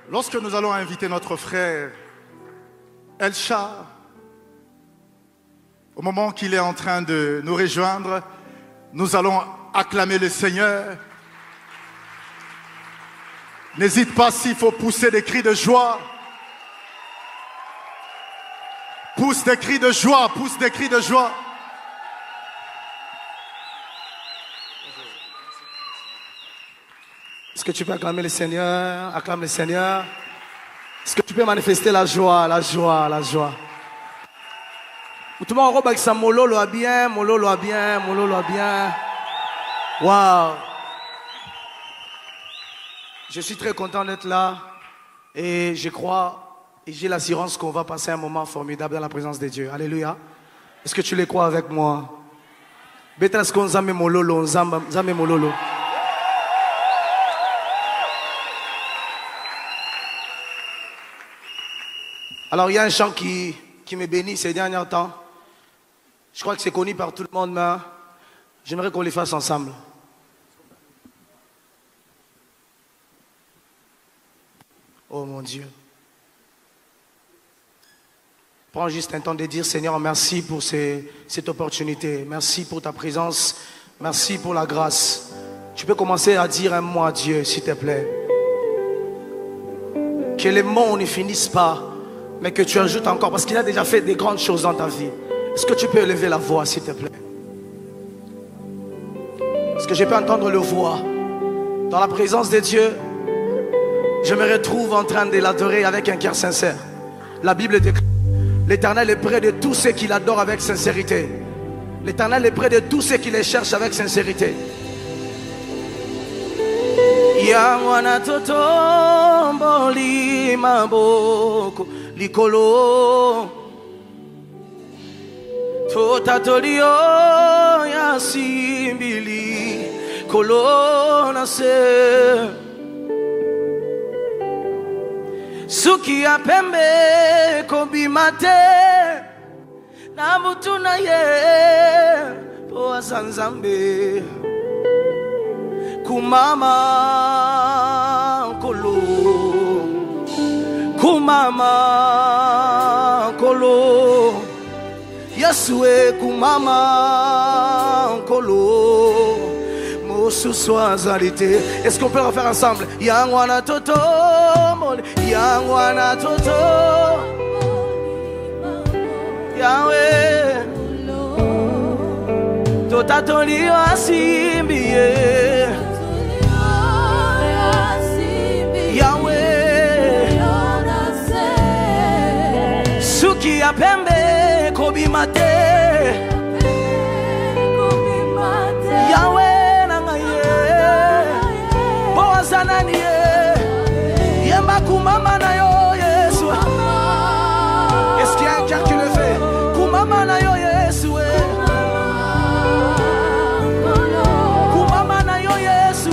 Lorsque nous allons inviter notre frère Elcha, au moment qu'il est en train de nous rejoindre, nous allons acclamer le Seigneur. N'hésite pas s'il faut pousser des cris de joie. Pousse des cris de joie, pousse des cris de joie. Est-ce que tu peux acclamer le Seigneur? Acclame le Seigneur. Est-ce que tu peux manifester la joie, la joie, la joie? Tout le monde robe avec sa mololo a bien, mololo a bien, mololo a bien. Waouh! Je suis très content d'être là et je crois et j'ai l'assurance qu'on va passer un moment formidable dans la présence de Dieu. Alléluia. Est-ce que tu le crois avec moi? Betrasko nzambe mololo, nzambe mololo. Alors il y a un chant qui me bénit ces derniers temps. Je crois que c'est connu par tout le monde, mais j'aimerais qu'on les fasse ensemble. Oh mon Dieu. Prends juste un temps de dire, Seigneur, merci pour cette opportunité. Merci pour ta présence. Merci pour la grâce. Tu peux commencer à dire un mot à Dieu, s'il te plaît. Que les mots ne finissent pas, mais que tu ajoutes encore, parce qu'il a déjà fait des grandes choses dans ta vie. Est-ce que tu peux élever la voix, s'il te plaît? Est-ce que je peux entendre le voix? Dans la présence de Dieu, je me retrouve en train de l'adorer avec un cœur sincère. La Bible déclare, l'Éternel est près de tous ceux qui l'adorent avec sincérité. L'Éternel est près de tous ceux qui les cherchent avec sincérité. Yangwana totombo limaboko likolo totatolio yasimbili kolona se suki ya pembe kobimate na mutu na ye po asanzambe kumama kolo kumama kolo Yasue kumama kolo mosuswazalité. Est-ce qu'on peut le refaire ensemble? Yangwana toto Yangwana toto Yahweh totatoli asimbiye Yahweh suki ya pembe kobimate Yahweh nangaye boazananiye yemba kumama na yo Yesu. Est-ce qu'il y a un cœur qui le fait? Kumama na yo Yesu. Kumama na yo Yesu.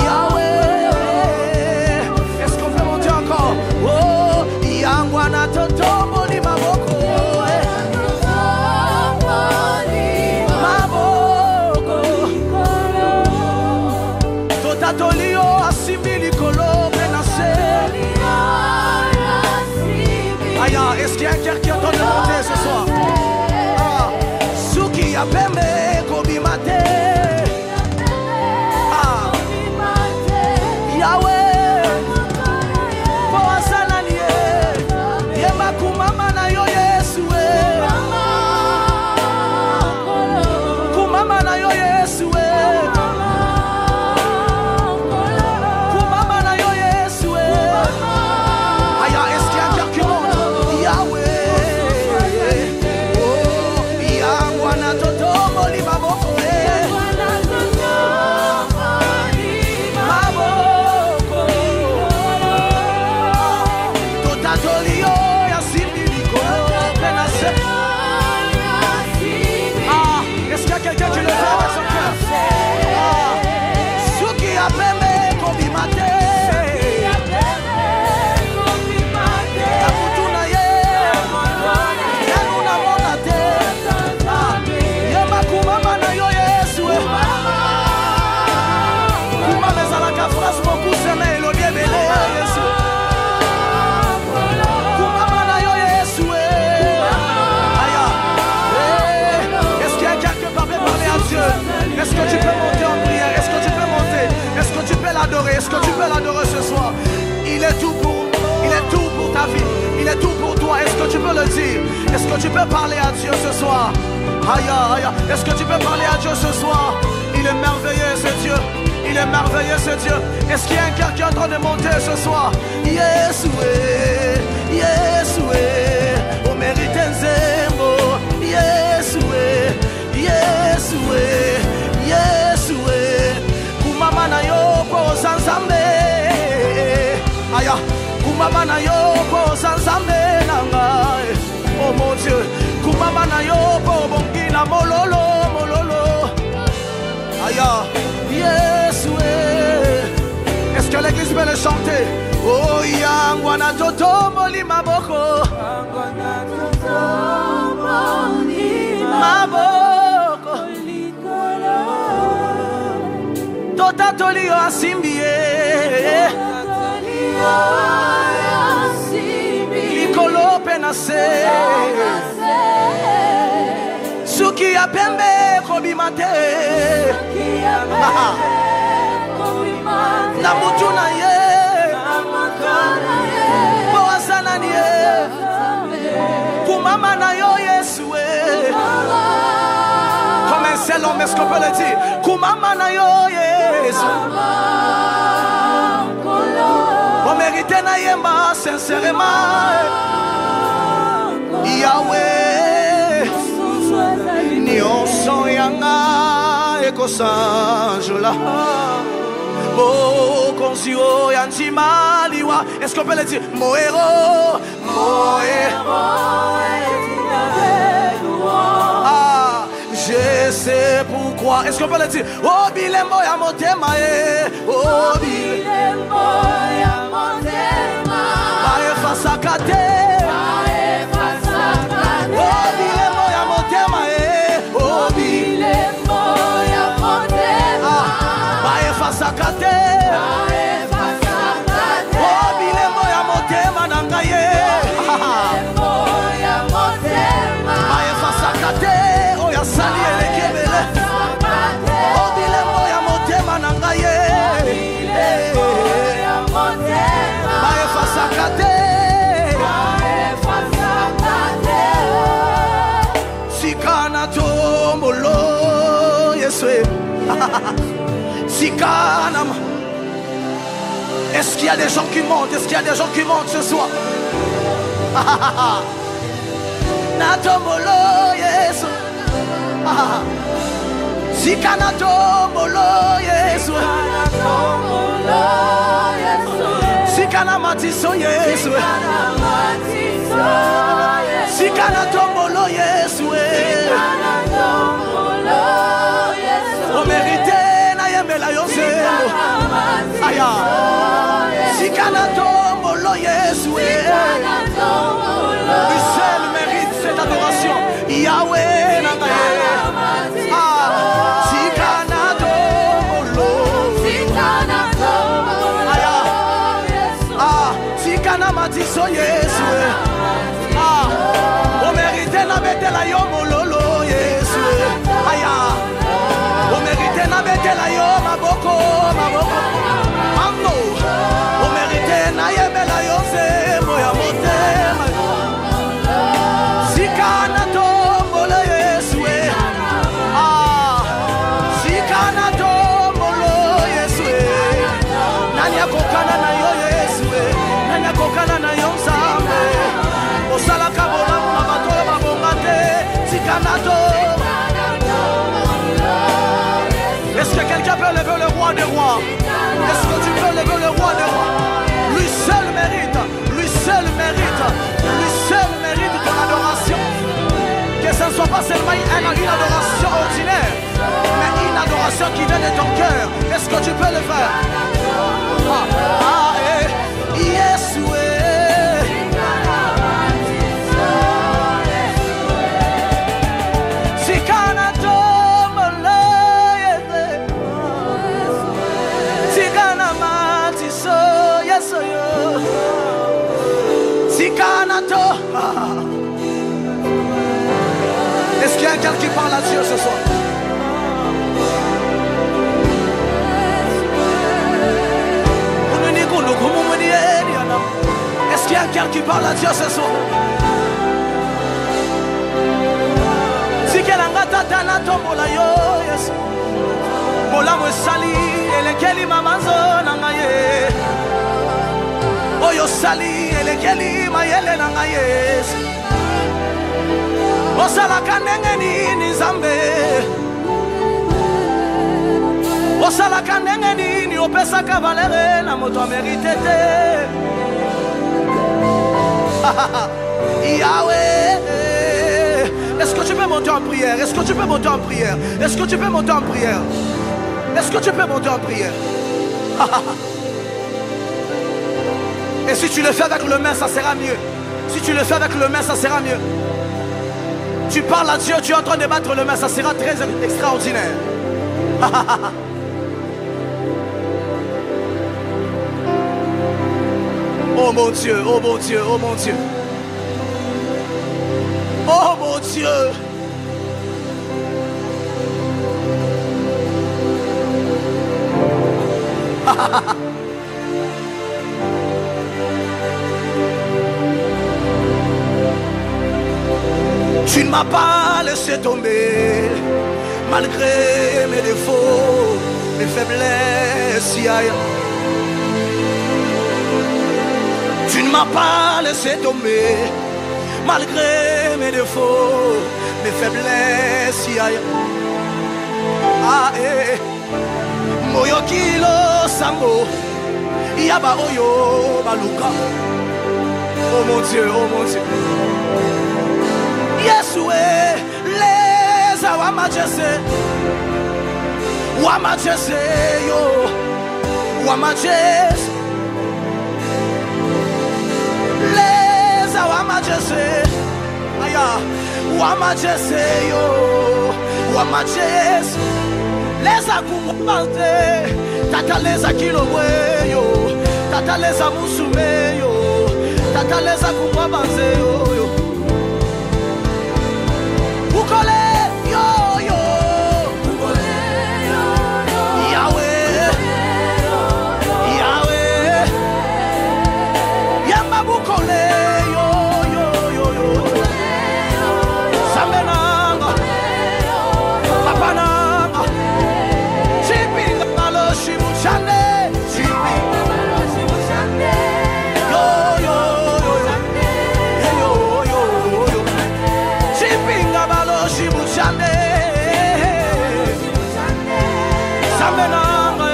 Yahweh. Est-ce qu'on peut monter encore? Oh, yangwana totombo ni maboko. tu peux l'adorer ce soir? Il est tout pour ta vie. Il est tout pour toi. Est-ce que tu peux le dire? Est-ce que tu peux parler à Dieu ce soir? Aïe, aïe. Est-ce que tu peux parler à Dieu ce soir? Il est merveilleux ce Dieu. Il est merveilleux ce Dieu. Est-ce qu'il y a un cœur qui est en train de monter ce soir? Yesoué, Yesoué, on mérite un zéro. Yesoué, Yesoué, Yesoué. Kumama na yo po sansambe. Aya, kumama na yo po sansambe nanga. Oh mon Dieu, kumama na yo po bongina mololo, mololo. Aya, Yesoué. Est-ce que l'église peut le chanter? Oh yangwana toto moli maboko. Maboko. Tota toli yo asimbie. Likolo penase. Suki ya pembe kobimate. Na mutu na ye. Boasana ni ye. Kumama na yo Yesoué. Comme un seul homme, est-ce qu'on peut le dire? Kumama na yo Yesoué. On mérite na yemba sincèrement. Yahweh. Ni on son yanga ekosanjola. Est-ce qu'on peut le dire? Mon héros, mon héros. Ah, je sais pourquoi. Est-ce qu'on peut le dire? Oh, bilembo ya motema e. Oh, bilembo ya motema. Bae fasakate. Bae fasakate. Oh, bilembo ya motema e. Oh, bilembo ya motema. Bae fasakate. Est-ce qu'il y a des gens qui montent? Est-ce qu'il y a des gens qui montent ce soir? Natomolo Yesu. Sikanato molo Yesu. Sikana matiso Yesu. Sikanato molo Yesu. On mérite na yemela yoselo. Aya. Sikanato molo Yesu. Lui seul mérite cette adoration. Yahweh na gaye. Sikanato molo. Sikanato molo. Aya. Sikana matiso Yesu. On mérite na betela yo mololo Yesu. Aya. On mérite na betela yo maboko, maboko. Ando. On mérite na yemela yo se moya motema. Sikanato molo Yesu. Sikanato molo Yesu. Nani akokana na yo Yesu. Nani akokana na yo Nzambe. Osala kabola na bato babongate. Sikanato. Est-ce que quelqu'un peut lever le roi des rois? Est-ce que tu peux lever le roi des rois? Lui seul mérite, lui seul mérite, lui seul mérite ton adoration. Que ce ne soit pas seulement une adoration ordinaire, mais une adoration qui vient de ton cœur. Est-ce que tu peux le faire? Yesoué. Est-ce qu'il y a quelqu'un qui parle à Dieu ce soir? cœur qui parle à Dieu ce soir. Tikelanga tata na tombola yo Yesu. Mola mwesali elekeli mamanzo nanga ye. Oyo sali elekeli mayele nanga Yesu. Osala kanenge nini Nzambe. Osala kanenge nini opesa kavalere na moto amerite te. Yahweh, est-ce que tu peux monter en prière? Est-ce que tu peux monter en prière? Est-ce que tu peux monter en prière? Est-ce que tu peux monter en prière? Et si tu le fais avec le main, ça sera mieux. Si tu le fais avec le main, ça sera mieux. Tu parles à Dieu, tu es en train de battre le main, ça sera très extraordinaire. Oh mon Dieu, oh mon Dieu, oh mon Dieu. Oh mon Dieu. Tu ne m'as pas laissé tomber, malgré mes défauts, mes faiblesses. Tu ne m'as pas laissé tomber, malgré mes défauts, mes faiblesses. Ah, eh. Moyo kilo sambo, yaba oyo baluka. Oh mon Dieu, oh mon Dieu. Yesoué, les awamajese, wamajese yo, wamajese. Les awamajese, aya, wamajese yo, wamajese. Les akumante, tata les akilomwe yo, tata les amusume yo, tata les akumwabanze yo. Ukole yo yo, ukole yo yo, Yahweh, Yahweh, Yamba bukole yo yo yo yo, Samenanga, Papananga, Chipinga malo shibuchane, Chipinga malo shibuchane, yo yo yo yo yo yo, Chipinga malo shibuchane, Samenanga,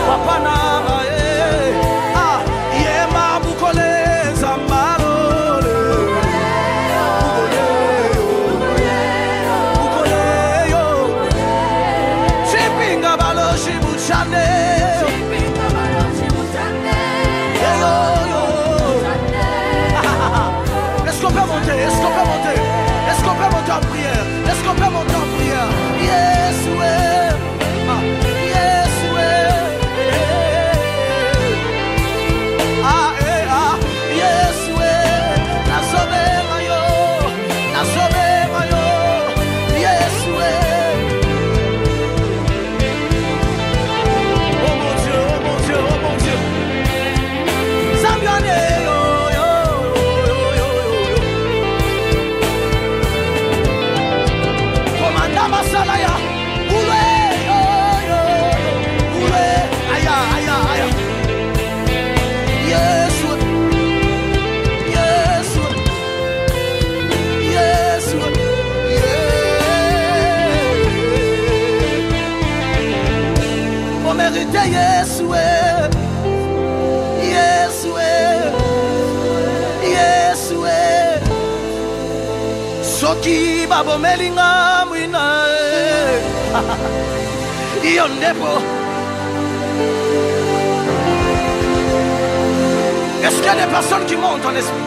Papananga, ah, Yema bukole zambaro. Est-ce qu'on peut monter? Est-ce qu'on peut monter? Est-ce qu'on peut monter en prière? Est-ce qu'on peut monter en prière? Yes, ouais. Ah, yes, ouais. Ah, eh, ah, yes, ouais. La sauvé, mayo. La sauvé, mayo. Yes, ouais. Oh mon Dieu, oh mon Dieu, oh mon Dieu. Zambiane, yo, yo, yo, yo, yo, yo. Commanda Masalaya. Oule, yo, yo, yo. Oule, aya, aya, aya. Yes, yes, yes, yeah. On mérite yes, ouais. Yes, ouais. Yes, ouais. Soki babo melinga mwina. Yondepo. Est-ce qu'il y a des personnes qui montent en esprit?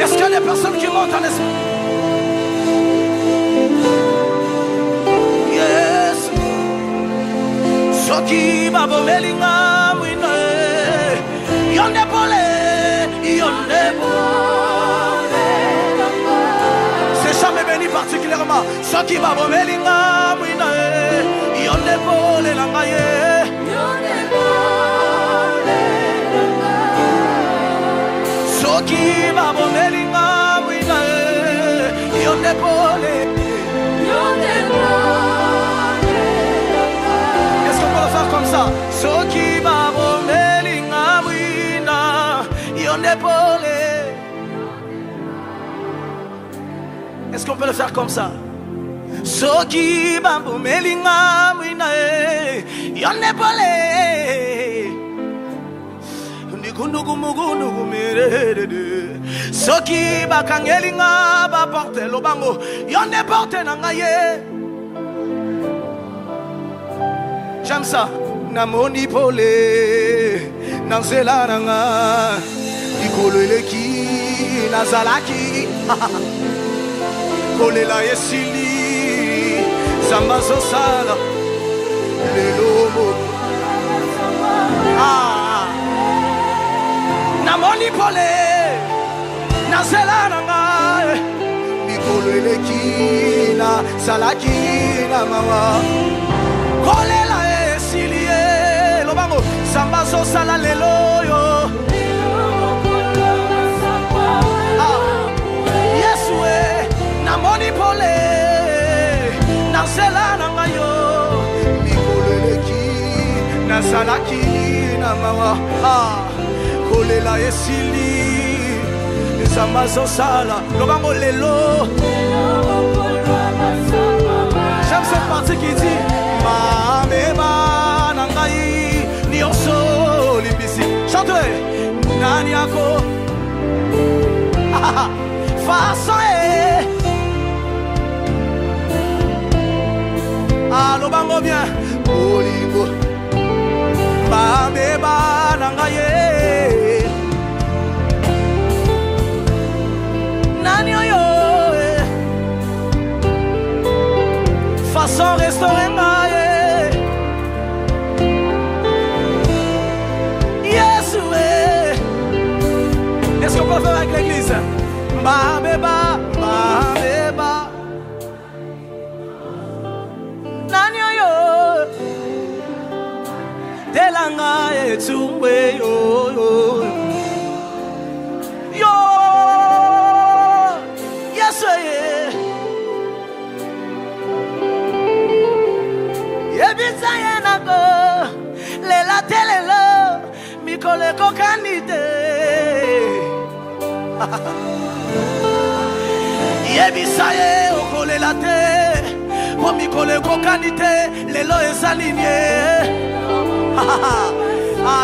Est-ce qu'il y a des personnes qui montent en esprit? Yes. Soki babo melinga mwina. Yondepole, yondepole. C'est jamais béni particulièrement. Ce qui va me melinga, mouina, yonde pole langaye. Ce qui va me melinga, mouina, yonde pole. Est-ce qu'on peut le faire comme ça? Ce qui va me melinga, mouina, yonde pole. Est-ce qu'on peut le faire comme ça? Soki bambo melinga mwina yonne pole ndikundugu mugundugu merede soki bakangelinga ba porte lobango yonne porte nangaye. J'aime ça. Namoni pole nanzela nanga ikolo eleki nazalaki kolela esili zamba zosala lelo namoni pole nazela nanga mikolo eleki nazalaki na mawa kolela esili lobango zamba zosala lelo yo. Namoni pole nazela nanga yo mikolo eleki nazalaki na mawa kolela esili zamba zosala lobango lelo. J'aime cette partie qui dit mamema nangai nyonso limbisi. Chante nani yako façon allo bango bien olingo bameba nangaye nani oyo façon restaurer ngaye Yesu. Est-ce qu'on peut faire avec l'église? Bameba bameba nani oyo telanga etumwe yo yo Yesu yebisa yenako lela telelo mikole kokanite yebisa ye okolela te po mikole kokanite lelo esalinye.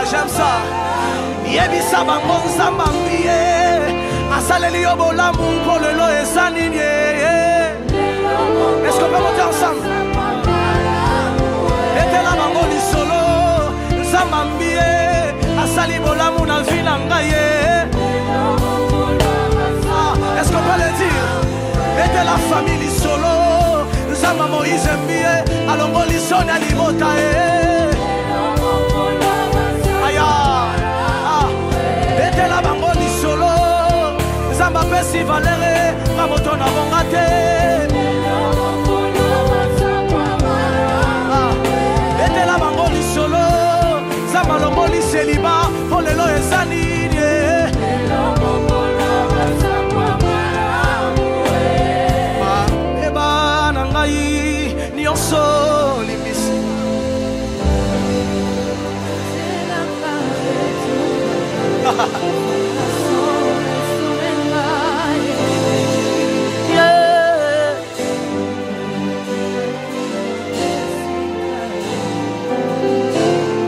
J'aime ça. Yebisa bango nzamba mbiye asaleli yo bolamu po lelo esalinye. Est-ce qu'on peut monter ensemble? Etela bango lisolo nzamba mbiye asali bolamu na vie na ngaye. Est-ce qu'on peut le dire? Mettez la famille solo. Zama Moïse mbie alongo lisoni alimota aya mettez la bango solo. Zamba pesi valere mamoto na bongate mettez la bango solo. Zamba longo liseliba pour lelo esanine. Nyonso limbisi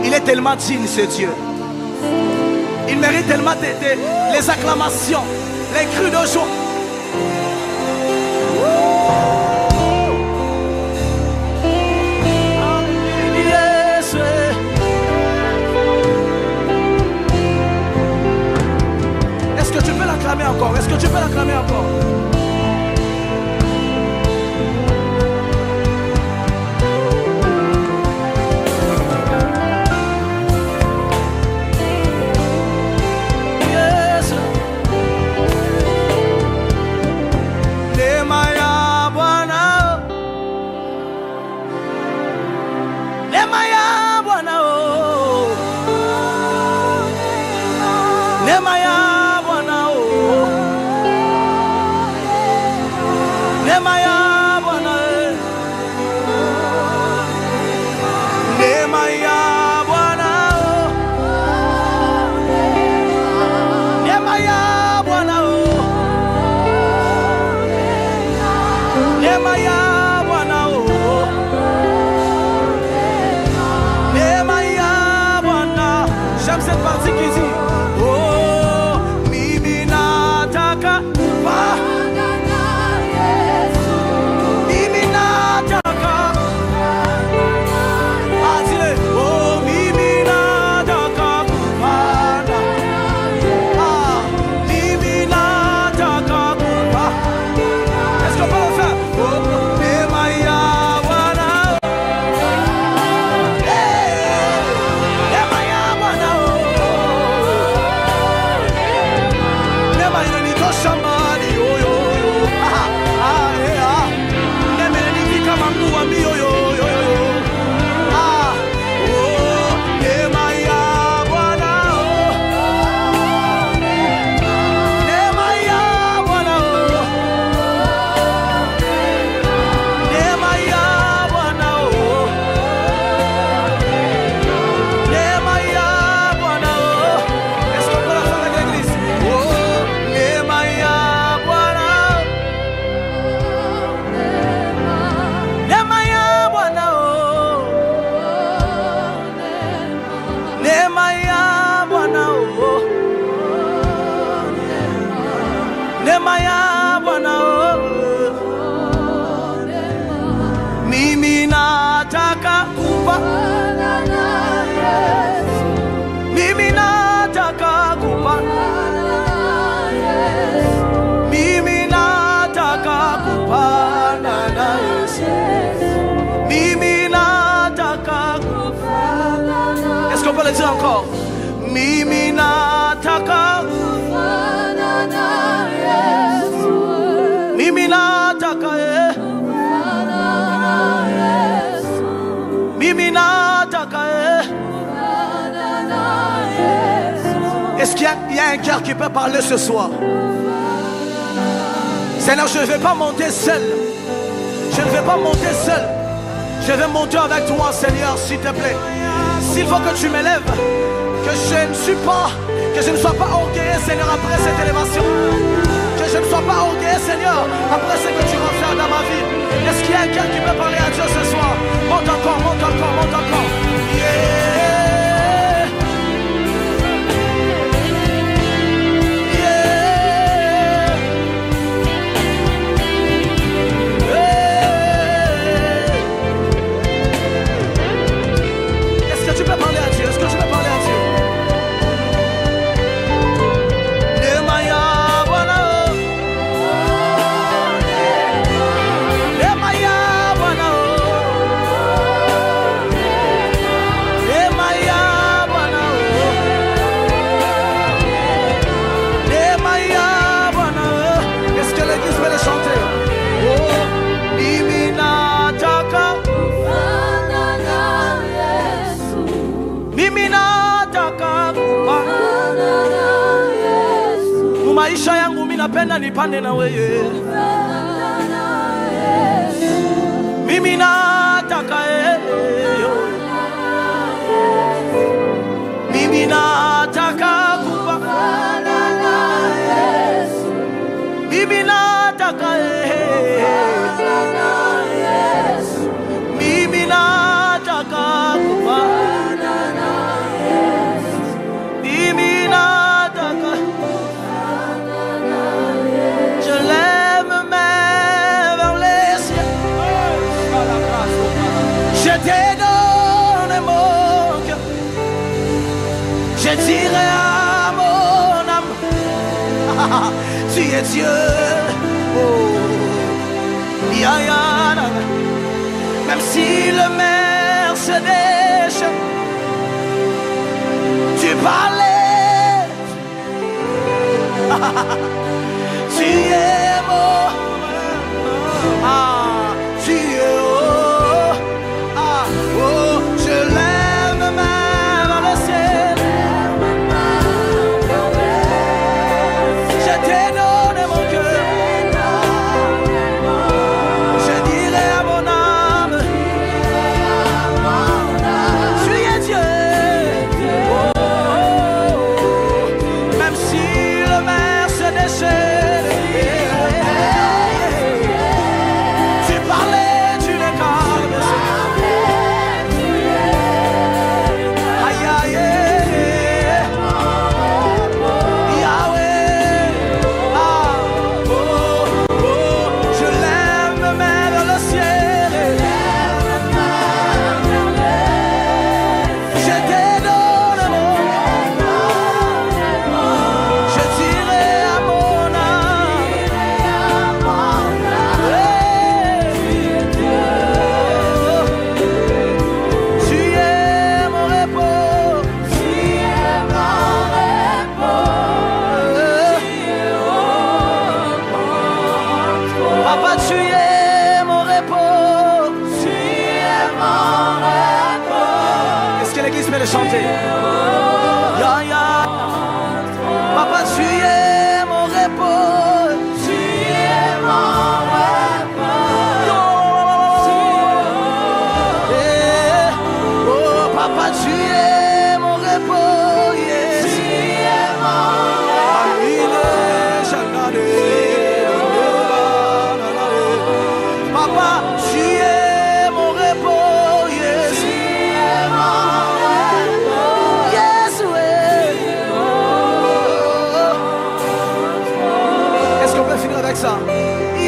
Il est tellement digne ce Dieu. Il mérite tellement les acclamations, les cris de joie. Est-ce que tu peux l'acclamer encore? Est-ce que tu peux l'acclamer encore? Neema ya Bwana, oh. Neema ya Bwana, neema ya Bwana, neema ya Bwana, neema ya Bwana, neema ya Bwana. J'aime cette partie qui dit, oh, mimi nataka mimi nataka kupana na Yesu, mimi nataka kupana na Yesu, mimi nataka kupana na Yesu, mimi nataka kupana na. Est-ce qu'on peut le dire encore? Mimi nataka kupana na Yesu, mimi nataka Est-ce qu'il y a un cœur qui peut parler ce soir? Seigneur, je ne vais pas monter seul. Je ne vais pas monter seul. Je vais monter avec toi, Seigneur, s'il te plaît. S'il faut que tu m'élèves, que je ne sois pas orgueilleux, Seigneur, après cette élévation. Que je ne sois pas orgueilleux, Seigneur, après ce que tu vas faire dans ma vie. Est-ce qu'il y a un cœur qui peut parler à Dieu ce soir? Monte encore, monte encore, monte encore. Yeah. Maisha yangu mimi napenda nipande na wewe. Mimi nataka mimi nataka kupana na Yesu. Mimi nataka Yesu. Mimi nataka kupana na Yesu. Mimi nataka. Je lève mes mains vers les cieux. Je te donne mon cœur. Je dirai à mon âme, tu es Dieu. Oh, ya, ya, na. Même si le mer se déchaîne, tu parlais. Tu es beau, ah, tu es haut, ah, oh, je lève ma main vers le ciel.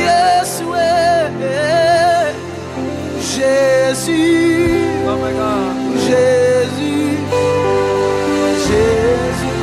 Yeshua, Jésus, oh my God, Jésus, Jésus.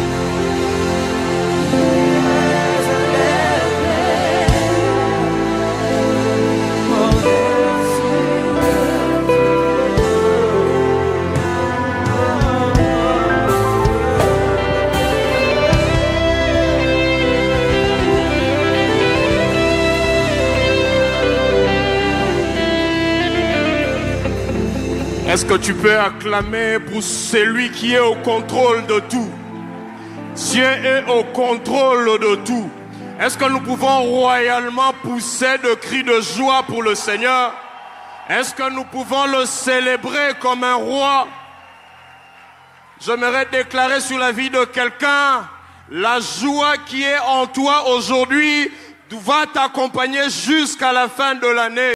Est-ce que tu peux acclamer pour celui qui est au contrôle de tout? Dieu est au contrôle de tout. Est-ce que nous pouvons royalement pousser de cris de joie pour le Seigneur? Est-ce que nous pouvons le célébrer comme un roi? J'aimerais déclarer sur la vie de quelqu'un, la joie qui est en toi aujourd'hui va t'accompagner jusqu'à la fin de l'année.